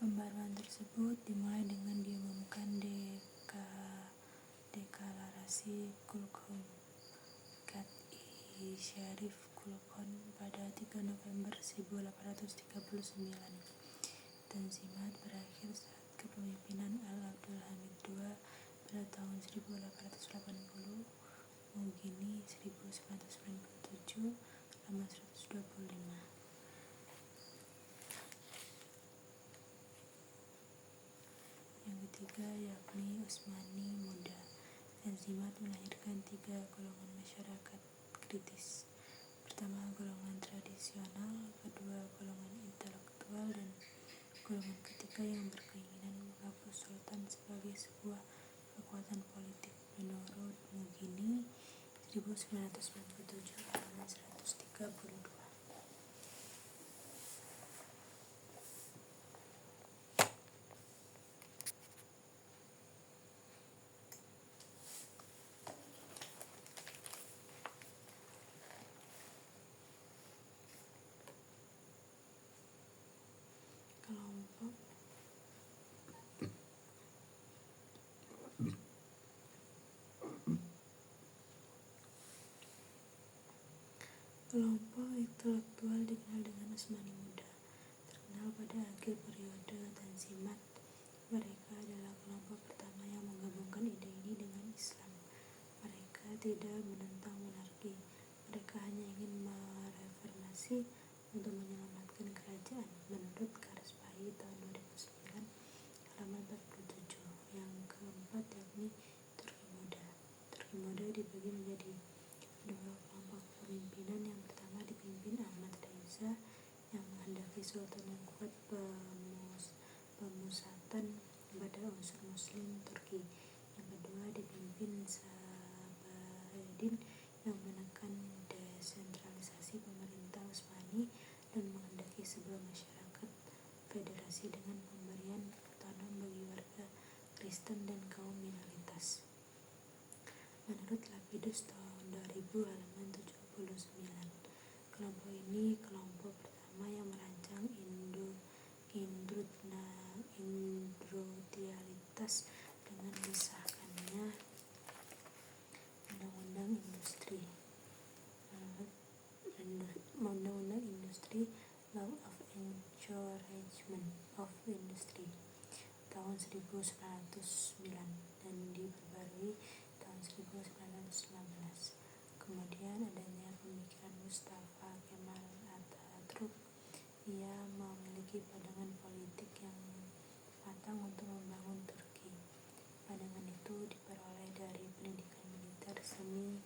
Pembaruan tersebut dimulai dengan diumumkan deklarasi Kulkom Syarif Kulkon pada 3 November 1839. Tanzimat berakhir saat kepemimpinan Al-Abdul Hamid II pada tahun 1880, Mugini 1997, halaman 125. Yang ketiga yakni Utsmani Muda. Tanzimat melahirkan 3 golongan masyarakat kritis. Pertama, golongan tradisional, kedua, golongan intelektual, dan golongan ketiga yang berkeinginan menghapus sultan sebagai sebuah kekuatan politik. Menurut Mugini 1997, halaman 132. Kelompok intelektual dikenal dengan Utsmani Muda, terkenal pada akhir periode Tanzimat. Mereka adalah kelompok pertama yang menggabungkan ide ini dengan Islam. Mereka tidak menentang monarki, mereka hanya ingin mereformasi untuk menyelamatkan kerajaan. Menurut Karspahi tahun 2009, halaman 47. Yang keempat yakni Turki Muda. Turki Muda dibagi menjadi 2 kelompok pemimpinan. Yang pertama dipimpin Ahmad Reza yang menghendaki sultan yang kuat pemusatan pada unsur muslim Turki. Yang kedua dipimpin Sabahaddin yang menekan desentralisasi pemerintah Utsmani dan menghendaki sebuah masyarakat federasi dengan pemberian otonom bagi warga Kristen dan kaum minoritas. Menurut Lapidus tahun 2000, halaman 79, kelompok ini kelompok pertama yang merancang industrialitas dengan disahkannya Undang-Undang Industri Law of Encouragement of Industry tahun 1909 dan diperbarui tahun 1915. Kemudian adanya pemikiran Mustafa Kemal Atatürk. Ia memiliki pandangan politik yang matang untuk membangun Turki. Pandangan itu diperoleh dari pendidikan militer semi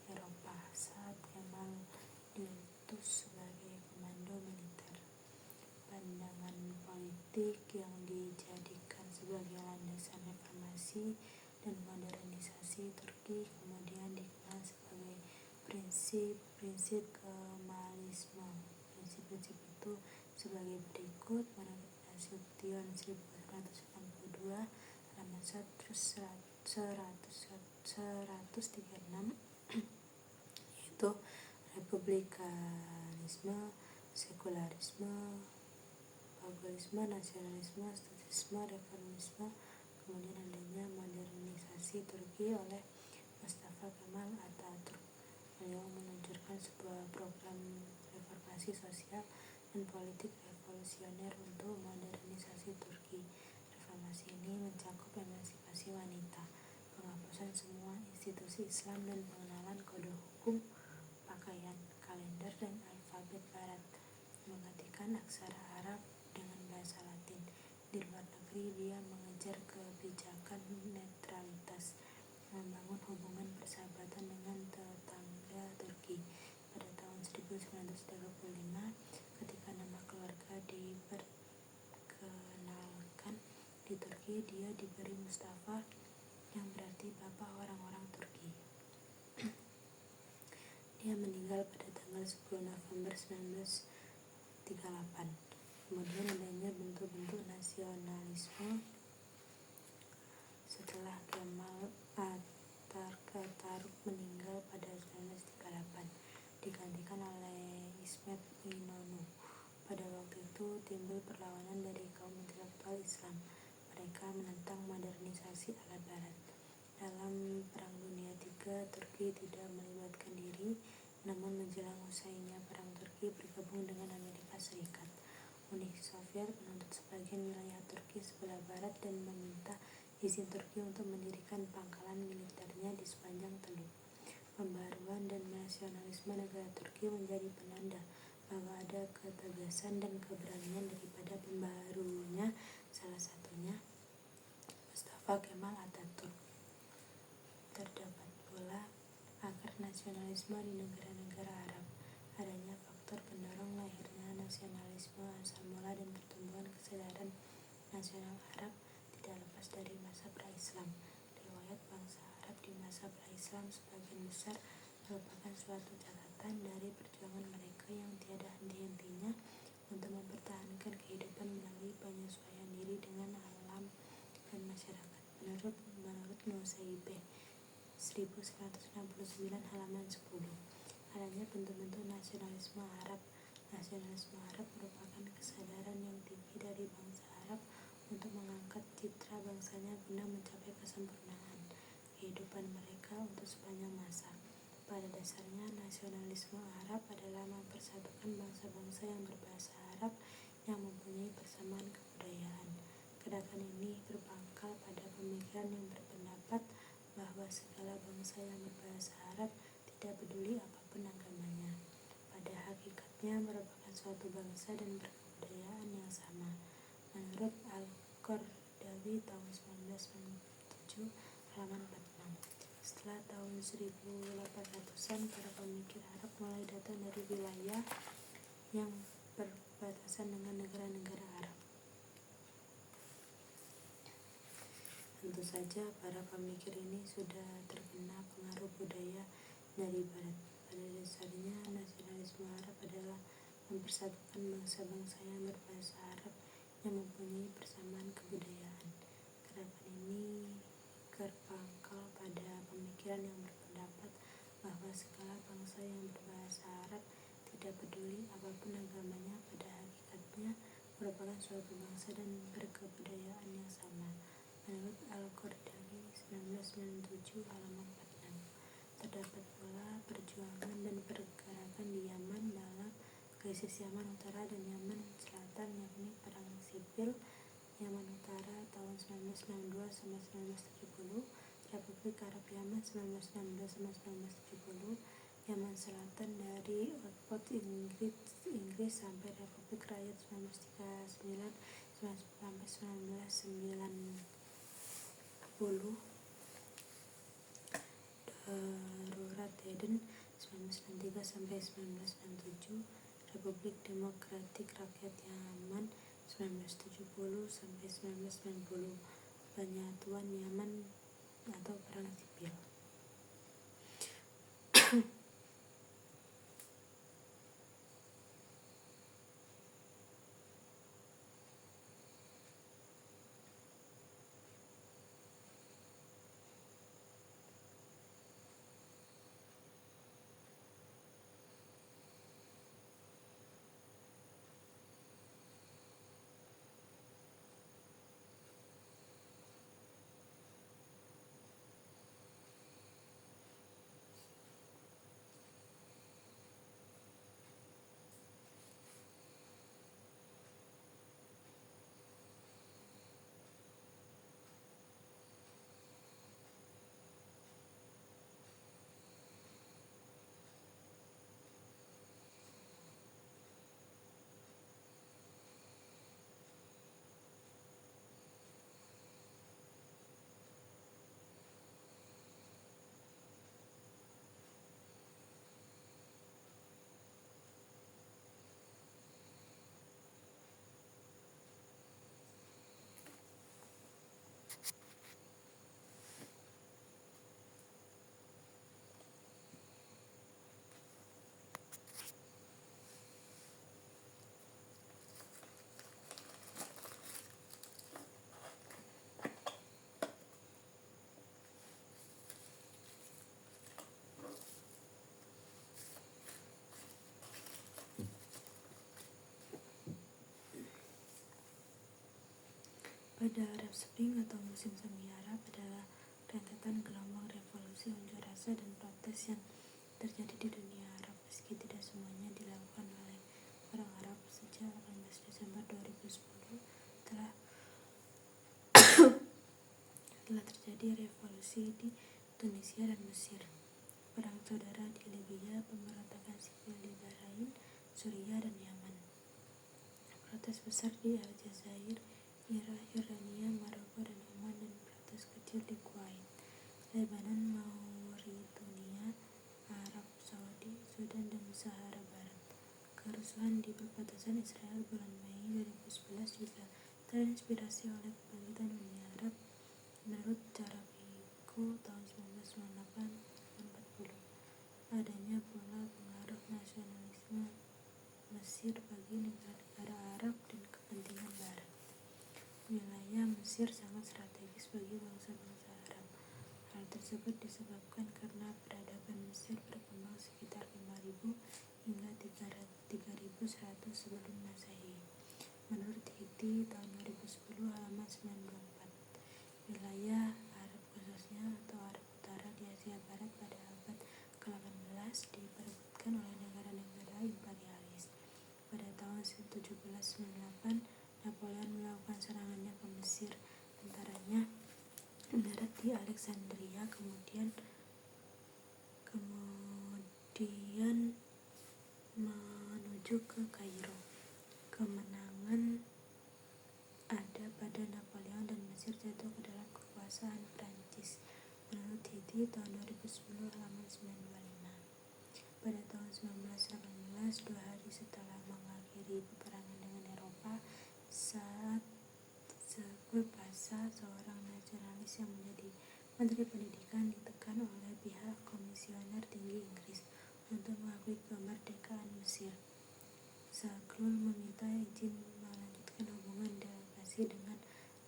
Eropa saat Kemal diutus sebagai komando militer. Pandangan politik yang dijadikan sebagai landasan reformasi dan modernisasi Turki kemudian dikenal sebagai prinsip Kemalisme. Prinsip-prinsip itu sebagai berikut. Menurut Nasution 1982, halaman 136, yaitu republikanisme, sekularisme, populisme, nasionalisme, statisme, reformisme. Kemudian adanya modernisasi Turki oleh Mustafa Kemal Atatürk. Beliau meluncurkan sebuah program reformasi sosial dan politik revolusioner untuk modernisasi Turki. Reformasi ini mencakup emansipasi wanita, penghapusan semua institusi Islam dan pengenalan kode hukum, pakaian, kalender, dan alfabet Barat, menggantikan aksara Arab dengan bahasa Latin. Di luar negeri, dia mengejar kebijakan netralitas, membangun hubungan persahabatan dengan tetangga Turki. Pada tahun 1935, ketika nama keluarga diperkenalkan di Turki, dia diberi Mustafa, yang berarti bapak orang-orang Turki. Dia meninggal pada tanggal 10 November 1938. Kemudian adanya bentuk-bentuk nasionalisme setelah Kemal Atatürk meninggal pada 1938, digantikan oleh İsmet İnönü. Pada waktu itu timbul perlawanan dari kaum intelektual radikal Islam. Mereka menentang modernisasi ala Barat. Dalam Perang Dunia III, Turki tidak melibatkan diri, namun menjelang usainya Perang Turki bergabung dengan Amerika Serikat. Uni Soviet menuntut sebagian wilayah Turki sebelah barat dan meminta izin Turki untuk mendirikan pangkalan militernya di sepanjang teluk. Pembaruan dan nasionalisme negara Turki menjadi penanda bahwa ada ketegasan dan keberanian daripada pembarunya, salah satunya Mustafa Kemal Atatürk. Terdapat pula akar nasionalisme di negara-negara Arab. Adanya faktor pendorong lahirnya nasionalisme asal mula dan pertumbuhan kesadaran nasional Arab tidak lepas dari masa pra-Islam. Riwayat bangsa Arab di masa pra-Islam sebagian besar merupakan suatu catatan dari perjuangan mereka yang tiada henti-hentinya untuk mempertahankan kehidupan melalui penyesuaian diri dengan alam dan masyarakat. Menurut Nusaibeh 1969 halaman 10, adanya bentuk-bentuk nasionalisme Arab. Nasionalisme Arab merupakan kesadaran yang tinggi dari bangsa Arab untuk mengangkat citra bangsanya guna mencapai kesempurnaan kehidupan mereka untuk sepanjang masa. Pada dasarnya, nasionalisme Arab adalah mempersatukan bangsa-bangsa yang berbahasa Arab yang mempunyai persamaan kebudayaan. Gerakan ini berpangkal pada pemikiran yang berpendapat bahwa segala bangsa yang berbahasa Arab, tidak peduli apapun agamanya, pada hakikatnya merupakan suatu bangsa dan berkebudayaan yang sama. Menurut Al-Qaradawi tahun 1997 halaman 46, setelah tahun 1800-an, para pemikir Arab mulai datang dari wilayah yang berbatasan dengan negara-negara Arab. Tentu saja para pemikir ini sudah terkena pengaruh budaya dari Barat. Pada dasarnya, nasionalisme Arab adalah mempersatukan bangsa-bangsa yang berbahasa Arab yang mempunyai persamaan kebudayaan. Gerakan ini berpangkal pada pemikiran yang berpendapat bahwa segala bangsa yang berbahasa Arab, tidak peduli apapun agamanya, pada hakikatnya merupakan suatu bangsa dan berkebudayaan yang sama. Menurut Al-Qaradawi 1997 halaman 46, terdapat pula perjuangan dan pergerakan di Yaman dalam krisis Yaman Utara dan Yaman Selatan, yakni Perang Sipil Yaman Utara tahun 1962-1970, Republik Arab Yaman 1916-1970, Yaman Selatan dari outpost Inggris sampai Republik Rakyat 1939 sampai 1990, Darurat Aden 1993 sampai 1967, Republik Demokratik Rakyat Yaman 1970 sampai 1990, Penyatuan Yaman atau Perang Sipil. Pada Arab Spring atau musim semi Arab adalah rentetan gelombang revolusi unjuk rasa dan protes yang terjadi di dunia Arab, meski tidak semuanya dilakukan oleh orang Arab. Sejak 18 Desember 2010 telah terjadi revolusi di Tunisia dan Mesir, perang saudara di Libya, pemberontakan sipil di Bahrain, Suriah, dan Yaman, protes besar di Aljazair, Irak, Yordania, Maroko, dan Oman, dan protes kecil di Kuwait, Lebanon, Mauritania, Arab Saudi, Sudan, dan Sahara Barat. Kerusuhan di perbatasan Israel bulan Mei 2011 juga terinspirasi oleh kebangkitan dunia Arab. Menurut Carabico tahun 1998-1940, adanya pula pengaruh nasionalisme Mesir bagi negara-negara Arab dan kepentingan Barat. Wilayah Mesir sangat strategis bagi bangsa-bangsa Arab. Hal tersebut disebabkan karena peradaban Mesir berkembang sekitar 5.000 hingga 3.100 sebelum Masehi. Menurut Hiti tahun 2010 halaman 94, wilayah Arab khususnya atau Arab Utara di Asia Barat pada abad ke-18 diperebutkan oleh negara-negara imperialis. Pada tahun 1798, Napoleon melakukan serangannya ke Mesir, antaranya mendarat di Alexandria, kemudian menuju ke Kairo. Kemenangan ada pada Napoleon dan Mesir jatuh ke dalam kekuasaan Prancis. Menurut Hiti tahun 2010 halaman 925. Pada tahun 1918, 2 hari setelah mengakhiri peperangan dengan Eropa, saat Zebul-Pasha, seorang nasionalis yang menjadi Menteri Pendidikan, ditekan oleh pihak Komisioner Tinggi Inggris untuk mengakui kemerdekaan Mesir. Zaghloul meminta izin melanjutkan hubungan delegasi dengan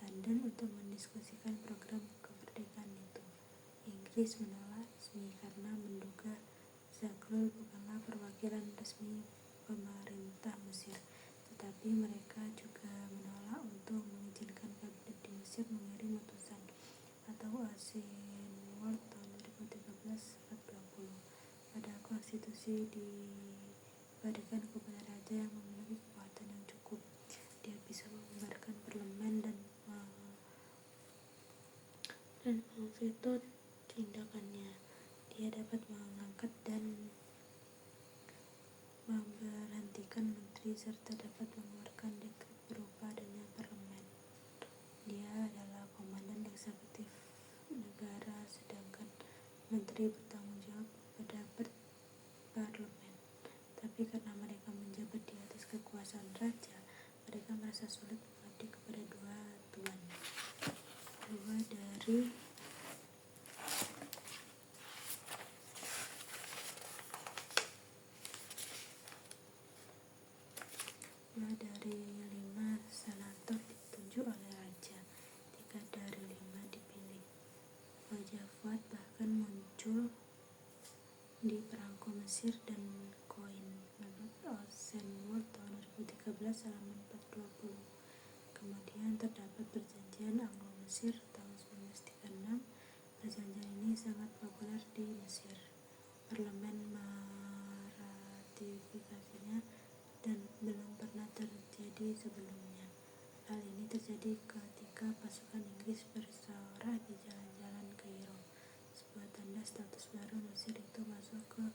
London untuk mendiskusikan program kemerdekaan itu. Inggris menolak resmi karena menduga Zaghloul bukanlah perwakilan resmi pemerintah Mesir, tetapi mereka juga menolak untuk mengizinkan kabinet di Mesir mengirim utusan atau Eisenhower tahun 2013-20. Pada konstitusi diberikan kepada raja yang memiliki kekuatan yang cukup. Dia bisa membubarkan parlemen dan memveto tindakannya. Dia dapat mengangkat dan memberhentikan menteri serta dapat mengeluarkan dekret berupa adanya parlemen. Dia adalah komandan eksekutif negara, sedangkan menteri bertanggung jawab pada parlemen. Tapi karena mereka menjabat di atas kekuasaan raja, mereka merasa sulit mengabdi kepada dua tuan. Dua dari 5 senator ditunjuk oleh raja, 3 dari 5 dipilih. Wajah Fuad bahkan muncul di perangko Mesir dan koin. Menurut Eisenhower tahun 2013 halaman 420. Kemudian terdapat perjanjian Anglo-Mesir tahun 1936. Perjanjian ini sangat populer di Mesir. Parlemen meratifikasinya dan belum pernah terjadi sebelumnya. Hal ini terjadi ketika pasukan Inggris bersorak di jalan-jalan Kairo, sebuah tanda status baru Mesir itu masuk ke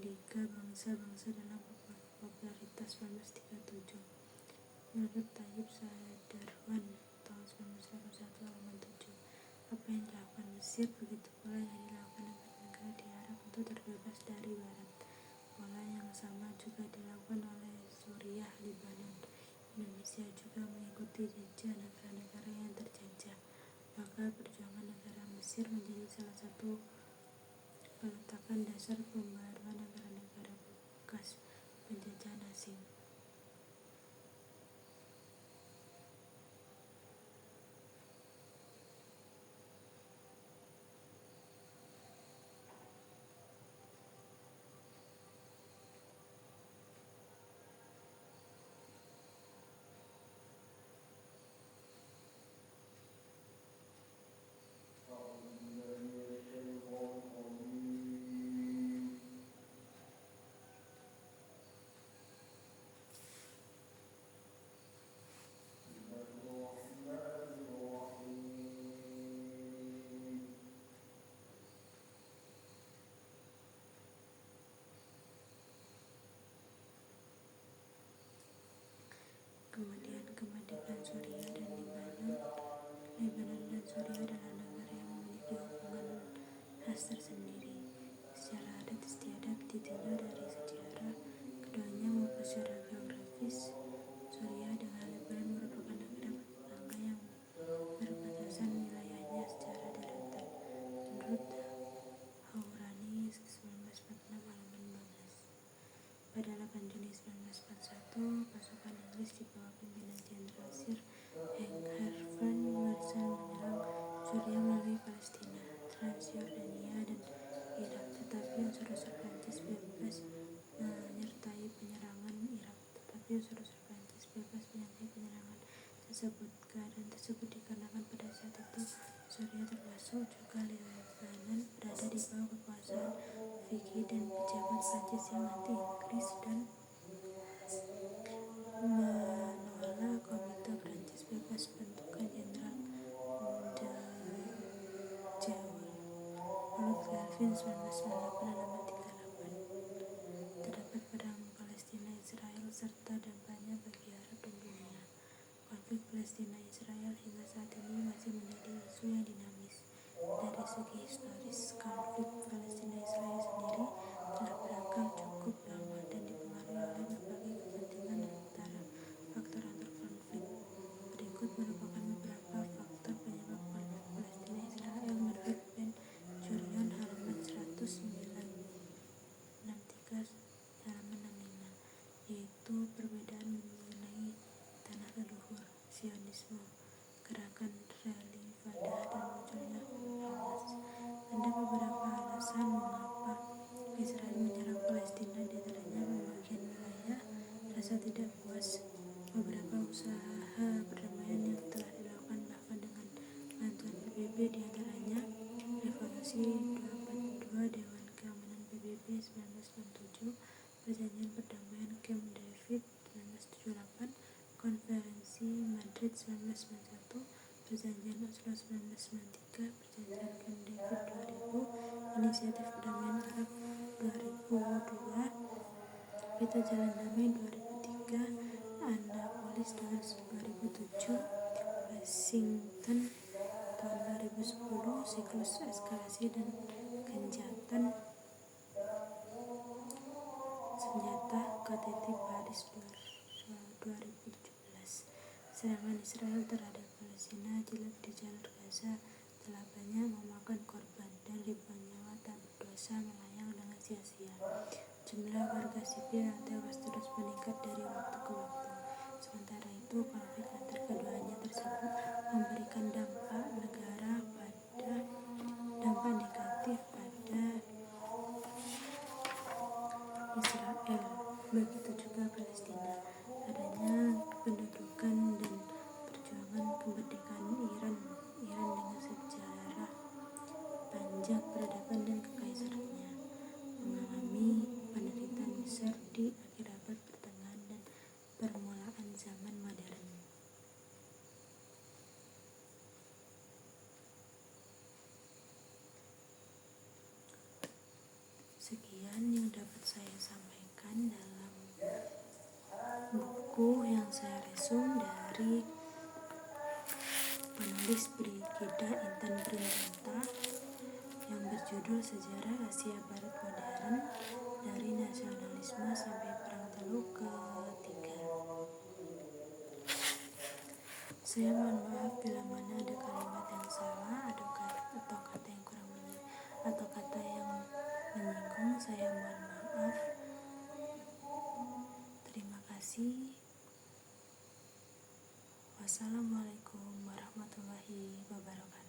Liga Bangsa-Bangsa dalam popularitas 1937. Menurut Tayyip Sadarwan tahun 1981 halaman 7, apa yang dilakukan Mesir begitu pula yang dilakukan negara-negara di Arab untuk terbebas dari Barat. Pola yang sama juga dilakukan oleh Suriah, Lebanon. Indonesia juga mengikuti jejak negara-negara yang terjajah. Maka perjuangan negara Mesir menjadi salah satu peletakan dasar pembaruan negara-negara bekas penjajahan asing. khas tersendiri. Secara adat istiadat ditinjau dari sejarah keduanya maupun secara geografis. Suriah dengan Lebanon merupakan negara tetangga yang berbatasan wilayahnya secara daratan. Menurut Haurani 1946 halaman 15. Pada 8 Juni 1941, pasukan Inggris di bawah pimpinan Jenderal Sir Hank Harvey Marshall menyerang Suriah melalui Palestina, Transjordania, dan Irak, tetapi unsur-unsur Prancis bebas menyertai penyerangan tersebut. Keadaan tersebut dikarenakan pada saat itu Suriah termasuk juga Lebanon berada di bawah kekuasaan Vichy dan pejabat Prancis yang anti-Inggris dan menolak Komite Prancis Bebas bentukan Jenderal de Gaulle. Menurut Kelvin 1998 halaman 38, terdapat perang Palestina-Israel serta dampaknya bagi Arab dan dunia. Konflik Palestina-Israel hingga saat ini masih menjadi isu yang dinamis. Dari segi historis, konflik Palestina-Israel sendiri telah berakar cukup lama dan dipengaruhi oleh berbagai kepentingan antara faktor antar konflik. Berikut merupakan beberapa faktor penyebab konflik Palestina-Israel menurut Ben Gurion halaman 163 halaman 65, yaitu perbedaan mengenai tanah leluhur, Zionisme, gerakan Rally-Fadah, dan munculnya Hamas. Ada beberapa alasan mengapa Israel menyerang Palestina, diantaranya pembagian wilayah, rasa tidak puas, beberapa usaha perdamaian yang telah dilakukan bahkan dengan bantuan PBB, diantaranya Revolusi 242, Dewan Keamanan PBB 1967, Perjanjian Perdamaian Camp David 1978, Konferensi Madrid 1991, Perjanjian Oslo 1993, Perjanjian Camp David 2000, Inisiatif Perdamaian Arab 2002, Peta Jalan Damai 2003, Annapolis 2007, Washington tahun 2010, Siklus Eskalasi dan Gencatan Senjata KTT Paris 2017. Serangan Israel terhadap Palestina, jilid di jalur Gaza telah banyak memakan korban dan ribuan nyawa tak berdosa melayang dengan sia-sia. Jumlah warga sipil yang tewas terus meningkat dari waktu ke waktu. Sementara itu, konflik antar keduanya tersebut memberikan dampak negatif pada Israel, begitu juga Palestina. Adanya pendudukan dan perjuangan kemerdekaan Iran dengan sejarah panjang peradaban dan kekaisarannya mengalami penderitaan besar di akhir abad pertengahan dan permulaan zaman modern. Sekian yang dapat saya sampaikan dalam buku yang saya resum dari penulis Brigida Intan Prindanta yang berjudul Sejarah Asia Barat Modern dari Nasionalisme sampai Perang Teluk Ketiga. Saya mohon maaf bila mana ada kalimat yang salah atau kata yang kurang atau kata yang menyinggung. Saya mohon maaf. Terima kasih. Wassalamualaikum warahmatullahi wabarakatuh.